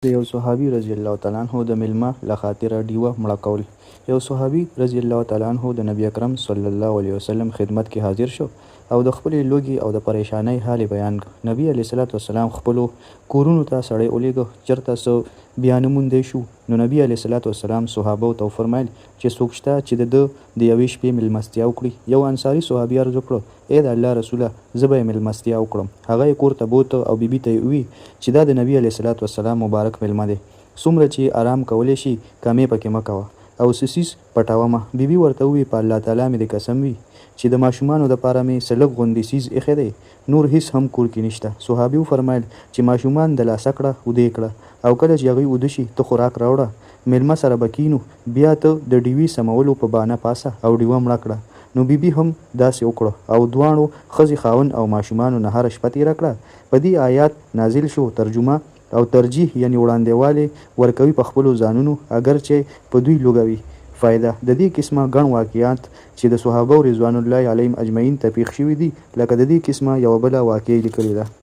د یو صحابي رضی الله تعالی عنه د میلمه له خاطره ډیوه مړه کول. یو صحابي رضی الله تعالی عنه د نبی اکرم صلی الله علیه وسلم خدمت کې حاضر شو او د خپلې لوږې او د پریشانۍ حال بیان کړ. نبی علیه الصلاة والسلام خپلو کورونو ته سړی ولیږه چېرته څه بیا نه موندی شو. نو نبی علیه الصلاة والسلام صحابو ته وفرمیل چې څوک شته چې د یوې شپې میلمستیا وکړي. یو انصاري صحابي عرض وکړه: ای د الله رسوله، زه به یې میلمستیا وکړم. هغه یې کور ته بوته او بیبي ته یې وویل چې دا د نبی علیه الصلاة والسلام مبارک میلمه دی، څومره چې آرام کولی شي کمې پکې مه کوه او سیسیس پټوه مه. بیبي ورته وویل: په الله تعالی مې د قسم وي چې د ماشومانو دپاره مې څه لږ غوندې څیز ایښی دی، نور هېڅ هم کور کې نشته. صحابي وفرمیل چې ماشومان د لاسه کړه ودې کړه او کله چې هغوی وده شي ته خوراک راوړه، میلمه سره به کینو، بیا ته د ډیوې سمولو په بانه پاسه او ډیوه مړه کړه. نو بیبي هم داسې وکړه او دواړو ښځې خاوند او ماشومانو نه هره شپه تېره کړه. په دې آیات نازل شو ترجمه او ترجیح یعنی وړاندېوالی ورکوي په خپلو ځانونو اگر چې په دوی لوږه وي. فایده: د دې قسمه ګڼ واقعات چې د صحابه رضوان الله علیهم اجمعین ته پیښ شوي دي، لکه د دې قسمه یوه بله واقعه لیکلې ده.